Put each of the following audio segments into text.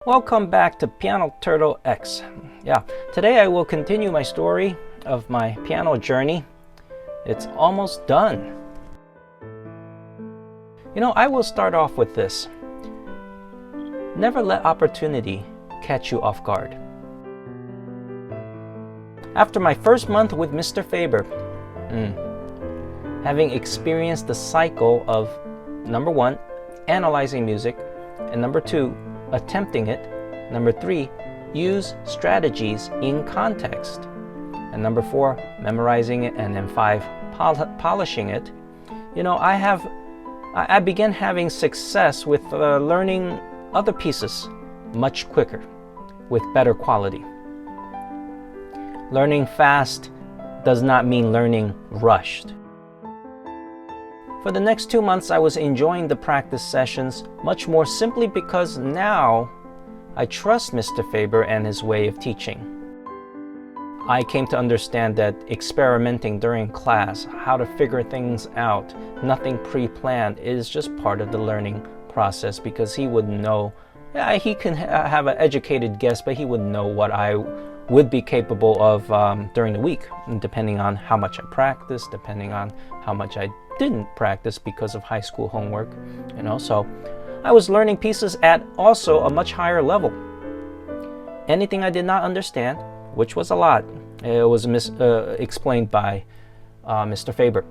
Welcome back to PianoTurtle X. Today I will continue my story of my piano journey. It's almost done. I will start off with this. Never let opportunity catch you off guard. After my first month with Mr. Faber, having experienced the cycle of number 1, analyzing music, and number 2, attempting it, number 3, use strategies in context, and number 4, memorizing it, and then 5, polishing it. I began having success with learning other pieces much quicker, with better quality. Learning fast does not mean learning rushed. For the next 2 months, I was enjoying the practice sessions much more simply because now I trust Mr. Faber and his way of teaching. I came to understand that experimenting during class, how to figure things out, nothing pre-planned, is just part of the learning process because he would know. He can have an educated guess, but he would know what I would be capable of during the week, depending on how much I practiced, depending on how much I didn't practice because of high school homework. So I was learning pieces at also a much higher level. Anything I did not understand, which was a lot, it was explained by Mr. Faber.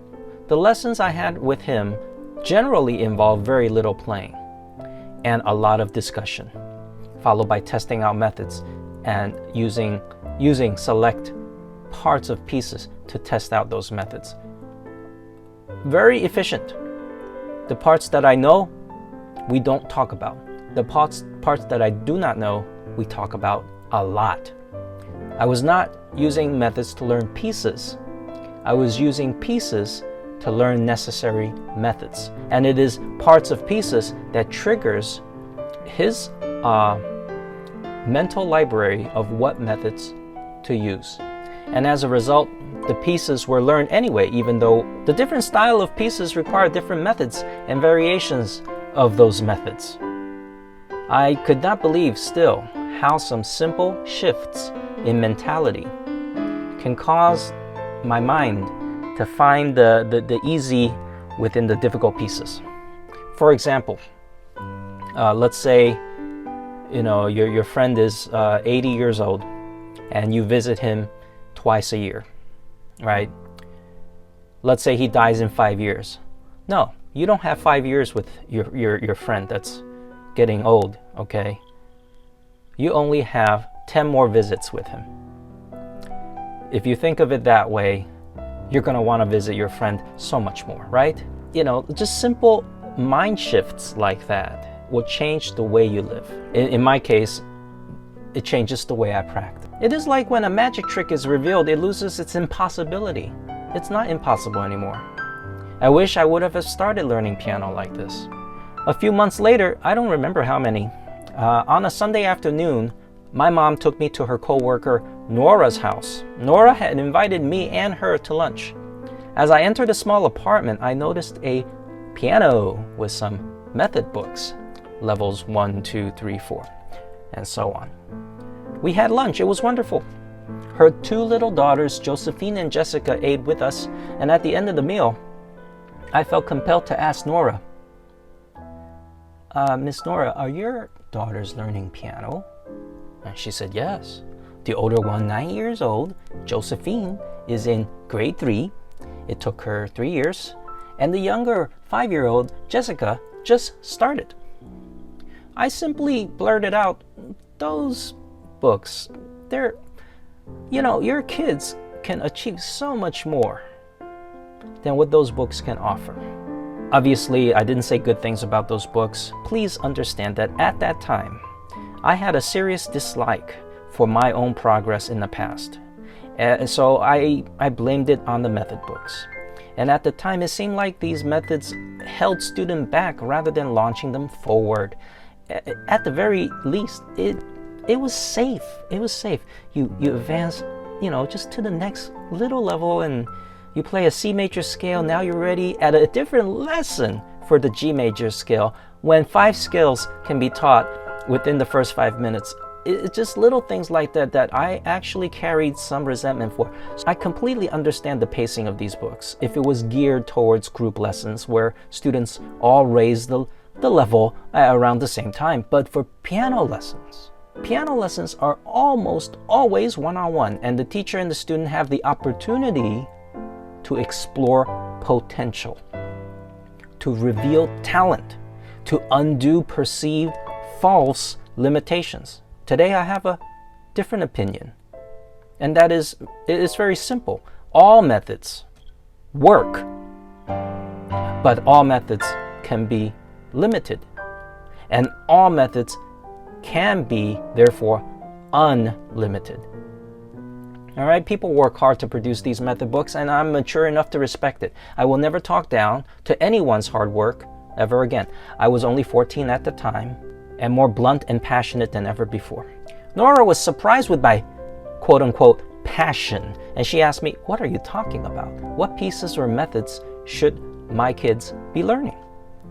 The lessons I had with him generally involved very little playing and a lot of discussion, followed by testing out methods and using select parts of pieces to test out those methods. Very efficient. The parts that I know, we don't talk about. The parts that I do not know, we talk about a lot. I was not using methods to learn pieces. I was using pieces to learn necessary methods. And it is parts of pieces that triggers his mental library of what methods to use. And as a result, the pieces were learned anyway, even though the different style of pieces require different methods and variations of those methods. I could not believe still how some simple shifts in mentality can cause my mind to find the easy within the difficult pieces. For example, let's say your friend is 80 years old and you visit him twice a year, right? Let's say he dies in 5 years. No, you don't have 5 years with your friend that's getting old, okay? You only have 10 more visits with him. If you think of it that way, you're going to want to visit your friend so much more, right? Just simple mind shifts like that will change the way you live. In my case, it changes the way I practice. It is like when a magic trick is revealed, it loses its impossibility. It's not impossible anymore. I wish I would have started learning piano like this. A few months later, I don't remember how many, on a Sunday afternoon, my mom took me to her co-worker Nora's house. Nora had invited me and her to lunch. As I entered a small apartment, I noticed a piano with some method books, levels 1, 2, 3, 4, and so on. We had lunch. It was wonderful. Her 2 little daughters, Josephine and Jessica, ate with us, and at the end of the meal, I felt compelled to ask Nora, Miss Nora, are your daughters learning piano? And she said, yes. The older one, 9 years old, Josephine, is in grade 3. It took her 3 years. And the younger 5-year-old, Jessica, just started. I simply blurted out, those books, your kids can achieve so much more than what those books can offer. Obviously, I didn't say good things about those books. Please understand that at that time, I had a serious dislike for my own progress in the past. So I blamed it on the method books. And at the time, it seemed like these methods held students back rather than launching them forward. At the very least, it was safe. It was safe. You advance, just to the next little level, and you play a C major scale. Now you're ready at a different lesson for the G major scale, when 5 scales can be taught within the first 5 minutes. It's just little things like that that I actually carried some resentment for. I completely understand the pacing of these books if it was geared towards group lessons where students all raise the level around the same time. But for piano lessons are almost always one-on-one, and the teacher and the student have the opportunity to explore potential, to reveal talent, to undo perceived false limitations. Today I have a different opinion, and that is, it's very simple. All methods work, but all methods can be limited, and all methods can be, therefore, unlimited. All right, people work hard to produce these method books, and I'm mature enough to respect it. I will never talk down to anyone's hard work ever again. I was only 14 at the time, and more blunt and passionate than ever before. Nora was surprised with my quote-unquote passion, and she asked me, what are you talking about? What pieces or methods should my kids be learning?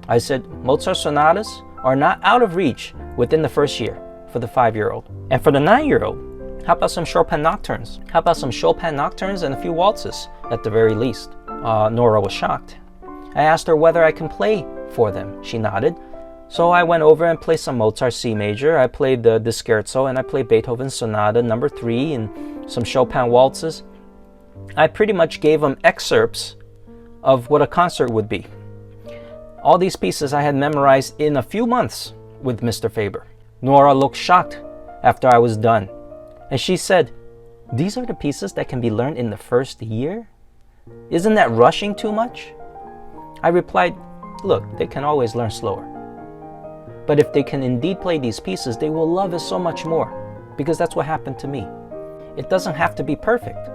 I said, Mozart sonatas are not out of reach within the first year for the 5-year-old. And for the 9-year-old, how about some Chopin nocturnes? How about some Chopin nocturnes and a few waltzes at the very least? Nora was shocked. I asked her whether I can play for them. She nodded. So I went over and played some Mozart C major. I played the Scherzo, and I played Beethoven Sonata No. 3 and some Chopin waltzes. I pretty much gave them excerpts of what a concert would be. All these pieces I had memorized in a few months with Mr. Faber. Nora looked shocked after I was done, and she said, these are the pieces that can be learned in the first year? Isn't that rushing too much? I replied, look, they can always learn slower. But if they can indeed play these pieces, they will love it so much more, because that's what happened to me. It doesn't have to be perfect.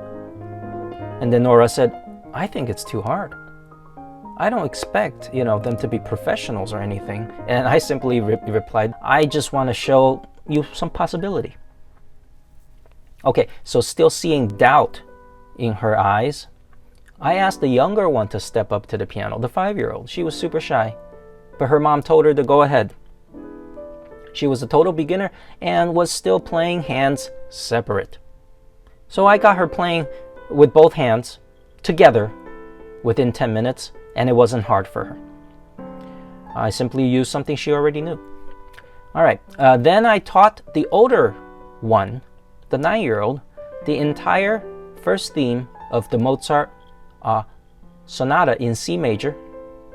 And then Nora said, I think it's too hard. I don't expect, them to be professionals or anything. And I simply replied, I just want to show you some possibility. Okay, so still seeing doubt in her eyes, I asked the younger one to step up to the piano, the 5-year-old. She was super shy, but her mom told her to go ahead. She was a total beginner and was still playing hands separate. So I got her playing with both hands together within 10 minutes, and it wasn't hard for her. I simply used something she already knew. All right, then I taught the older one, the 9-year-old, the entire first theme of the Mozart Sonata in C major.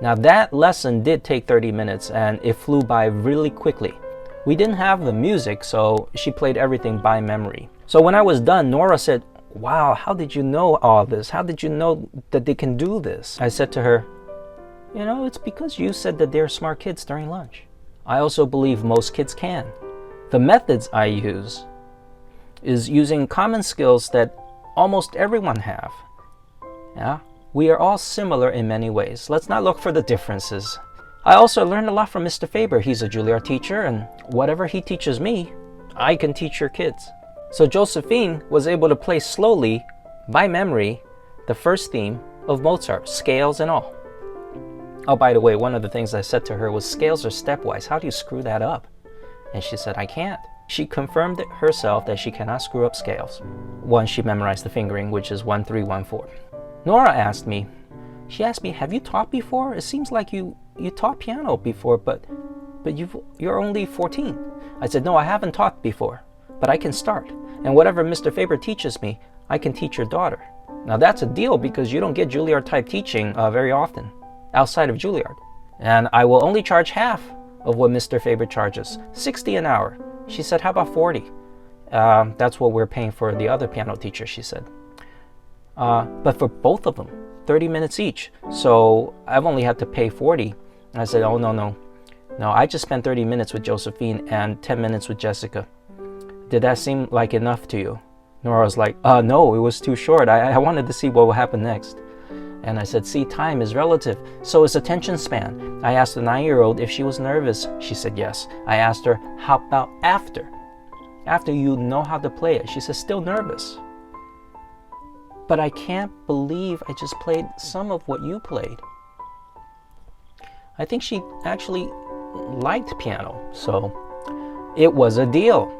Now that lesson did take 30 minutes, and it flew by really quickly. We didn't have the music, so she played everything by memory. So when I was done, Nora said, wow, how did you know all this? How did you know that they can do this? I said to her, it's because you said that they're smart kids during lunch. I also believe most kids can. The methods I use is using common skills that almost everyone have. Yeah, we are all similar in many ways. Let's not look for the differences. I also learned a lot from Mr. Faber. He's a Juilliard teacher, and whatever he teaches me, I can teach your kids. So Josephine was able to play slowly, by memory, the first theme of Mozart, scales and all. Oh, by the way, one of the things I said to her was, scales are stepwise. How do you screw that up? And she said, I can't. She confirmed it herself that she cannot screw up scales once she memorized the fingering, which is 1, 3, 1, 4. Nora asked me, have you taught before? It seems like you taught piano before, but you're only 14. I said, no, I haven't taught before, but I can start. And whatever Mr. Faber teaches me, I can teach your daughter. Now that's a deal, because you don't get Juilliard type teaching very often outside of Juilliard. And I will only charge half of what Mr. Faber charges, $60 an hour. She said, how about 40? That's what we're paying for the other piano teacher, she said. But for both of them, 30 minutes each. So I've only had to pay 40. And I said, oh, no, I just spent 30 minutes with Josephine and 10 minutes with Jessica. Did that seem like enough to you? Nora was like, no, it was too short. I wanted to see what would happen next. And I said, see, time is relative. So is attention span. I asked the 9-year-old if she was nervous. She said yes. I asked her, how about after? After you know how to play it? She said, still nervous. But I can't believe I just played some of what you played. I think she actually liked piano. So It was a deal.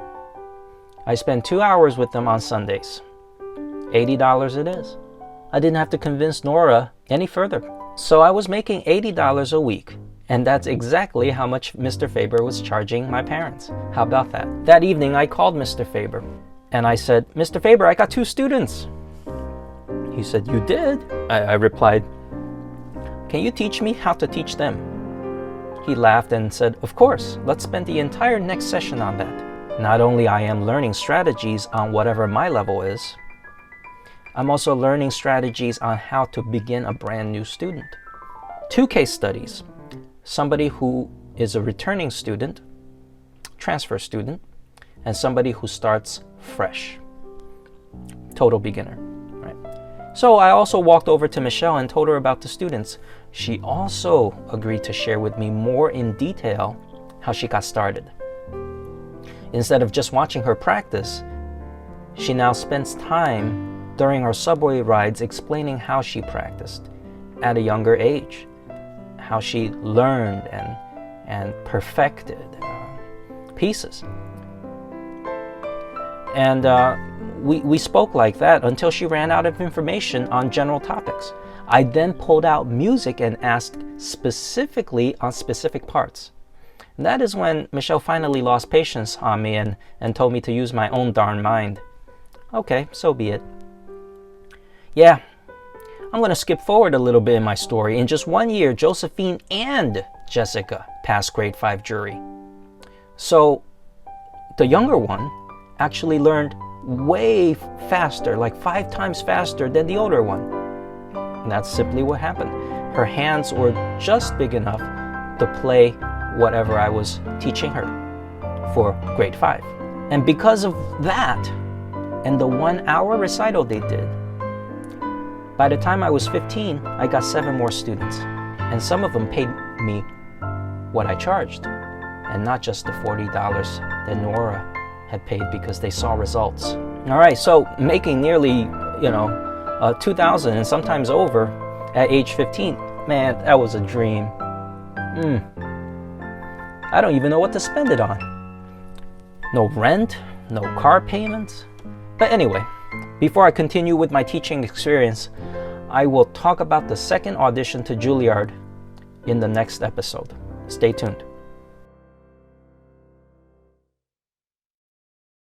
I spent 2 hours with them on Sundays. $80 it is. I didn't have to convince Nora any further. So I was making $80 a week. And that's exactly how much Mr. Faber was charging my parents. How about that? That evening, I called Mr. Faber. And I said, Mr. Faber, I got 2 students. He said, you did? I replied, can you teach me how to teach them? He laughed and said, of course, let's spend the entire next session on that. Not only I am learning strategies on whatever my level is, I'm also learning strategies on how to begin a brand new student. 2 case studies. Somebody who is a returning student, transfer student, and somebody who starts fresh. Total beginner, right? So I also walked over to Michelle and told her about the students. She also agreed to share with me more in detail how she got started. Instead of just watching her practice, she now spends time during our subway rides explaining how she practiced at a younger age, how she learned and perfected pieces. And we spoke like that until she ran out of information on general topics. I then pulled out music and asked specifically on specific parts. And that is when Michelle finally lost patience on me and told me to use my own darn mind. Okay, so be it. Yeah, I'm going to skip forward a little bit in my story. In just 1 year, Josephine and Jessica passed grade 5 jury. So the younger one actually learned way faster, like 5 times faster than the older one. And that's simply what happened. Her hands were just big enough to play whatever I was teaching her for grade 5. And because of that, and the 1 hour recital they did, by the time I was 15, I got 7 more students. And some of them paid me what I charged, and not just the $40 that Nora had paid because they saw results. All right, so making nearly, $2,000 and sometimes over at age 15, man, that was a dream. I don't even know what to spend it on. No rent, no car payments. But anyway, before I continue with my teaching experience, I will talk about the second audition to Juilliard in the next episode. Stay tuned.